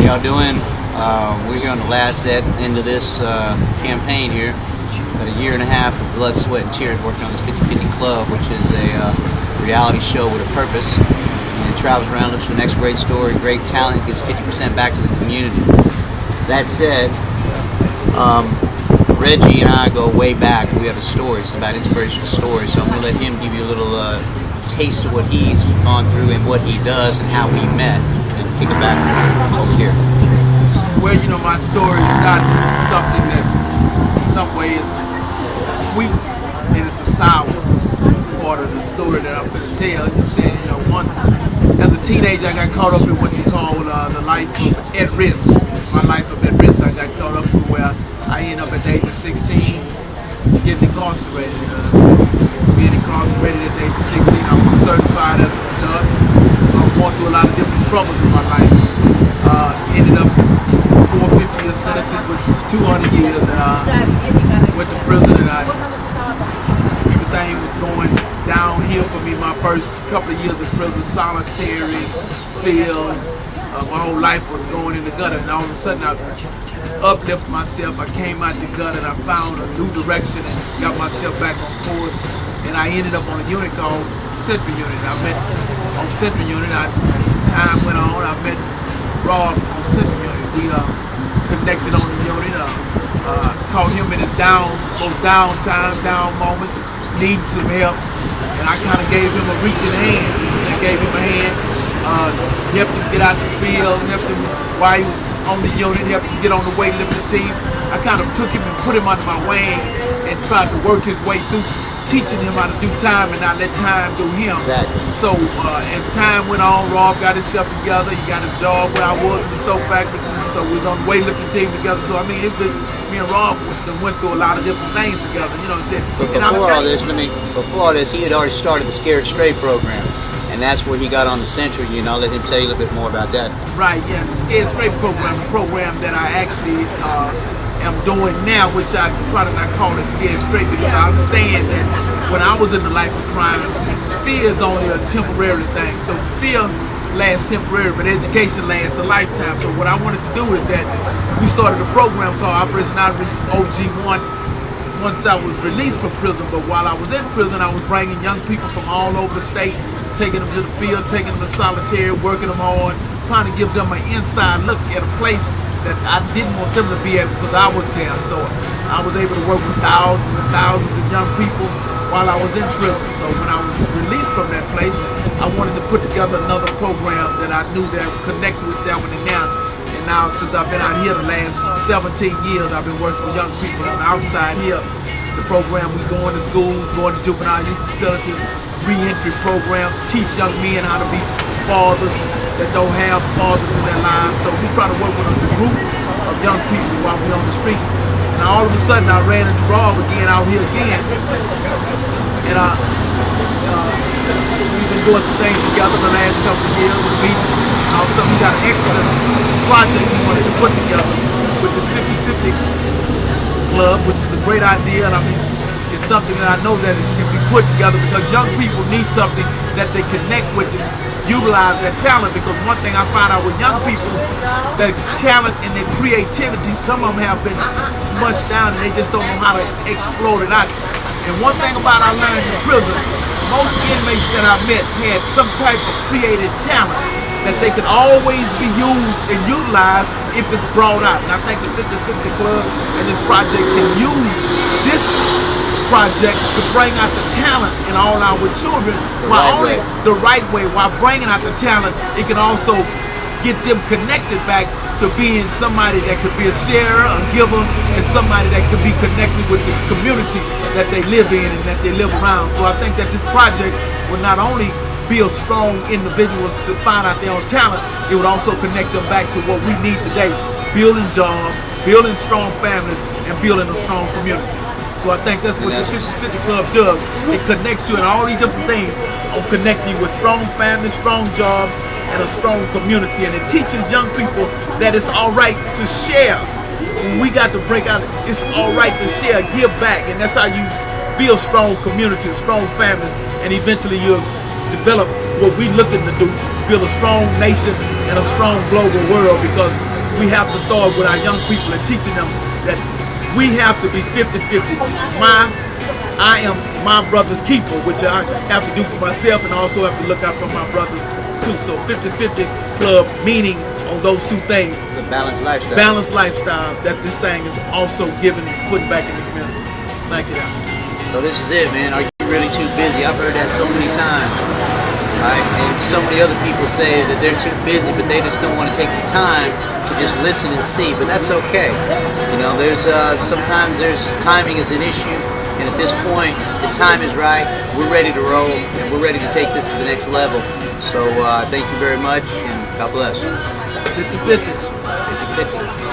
y'all doing? We're here on the last end of this campaign here. About a year and a half of blood, sweat, and tears working on this 50/50 Club, which is a reality show with a purpose. And it travels around, looks for the next great story, great talent, gets 50% back to the community. That said, Reggie and I go way back. We have a story. It's about inspirational stories. So I'm going to let him give you a little taste of what he's gone through and what he does and how we met. And kick it back over here. Well, you know, my story is not something that's in some ways it's a sweet and it's a sour part of the story that I'm going to tell. You said, you know, once as a teenager, I got caught up in what you call the life of at risk. My life of at risk, I got caught up in where I ended up at the age of 16 getting incarcerated. Being incarcerated at the age of 16, I was certified as an adult. I'm going through a lot of different troubles in my life. Ended up 450-year sentences, which was 200 years. Went to prison, and everything was going downhill for me. My first couple of years in prison, solitary, fields. My whole life was going in the gutter, and all of a sudden I uplifted myself. I came out the gutter, and I found a new direction and got myself back on course. And I ended up on a unit called Central Unit. I met on Central Unit. Time went on. I met Rob on Central Unit. We connected on the unit. Caught him in his most down moments, needing some help, and I kind of gave him a reaching hand. I gave him a hand, helped him get out the field, helped him while he was on the unit, helped him get on the weightlifting team. I kind of took him and put him under my wing and tried to work his way through, teaching him how to do time and not let time do him. Exactly. So as time went on, Rob got himself together. He got a job where I was in the soap factory. So we was on the weightlifting team together. So I mean, me and Rob went through a lot of different things together. You know what I'm saying? But before all this, he had already started the Scared Straight program, and that's where he got on the Central Unit. I'll let him tell you a little bit more about that. Right. Yeah, the Scared Straight program, the program that I actually am doing now, which I try to not call it Scared Straight, because I understand that when I was in the life of crime, fear is only a temporary thing. So fear lasts temporary, but education lasts a lifetime. So what I wanted to do is that we started a program called Operation Outreach OG1 once I was released from prison. But while I was in prison, I was bringing young people from all over the state, taking them to the field, taking them to solitary, working them hard, trying to give them an inside look at a place that I didn't want them to be at because I was there. So I was able to work with thousands and thousands of young people while I was in prison. So when I was released from that place, I wanted to put together another program that I knew that would connect with that one. And now since I've been out here the last 17 years, I've been working with young people on the outside here. The program, we going to schools, going to juvenile youth facilities, re-entry programs, teach young men how to be fathers that don't have fathers in their lives. So we try to work with a group of young people while we're on the street. And all of a sudden I ran into Rob again out here again. And we've been doing some things together the last couple of years with me. And all of a sudden we got an excellent project we wanted to put together with the 50/50 Club, which is a great idea. And I mean, it's something that I know that it can be put together because young people need something that they connect with to utilize their talent. Because one thing I find out with young people, their talent and their creativity, some of them have been smushed down and they just don't know how to explode it out. And one thing about I learned in prison, most inmates that I met had some type of creative talent that they could always be used and utilized if it's brought out. And I think the 50/50 Club and this project can use this project to bring out the talent in all our children the right way. While bringing out the talent, it can also get them connected back to being somebody that could be a sharer, a giver, and somebody that could be connected with the community that they live in and that they live around. So I think that this project will not only build strong individuals to find out their own talent, it would also connect them back to what we need today, building jobs, building strong families, and building a strong community. So I think that's what the 50/50 Club does. It connects you in all these different things on connecting you with strong families, strong jobs, and a strong community. And it teaches young people that it's all right to share. When we got to break out, it's all right to share, give back. And that's how you build strong communities, strong families, and eventually you'll develop what we're looking to do build a strong nation and a strong global world, because we have to start with our young people and teaching them that we have to be 50-50. I am my brother's keeper, which I have to do for myself, and I also have to look out for my brothers too. So 50-50 club, meaning on those two things. The balanced lifestyle. Balanced lifestyle that this thing is also giving and putting back in the community. Thank you. So this is it, man. Are you really too busy? I've heard that so many times. Right? And so many other people say that they're too busy, but they just don't want to take the time to just listen and see. But that's okay. You know, there's sometimes timing is an issue, and at this point, the time is right. We're ready to roll, and we're ready to take this to the next level. So thank you very much, and God bless. 50-50. 50-50.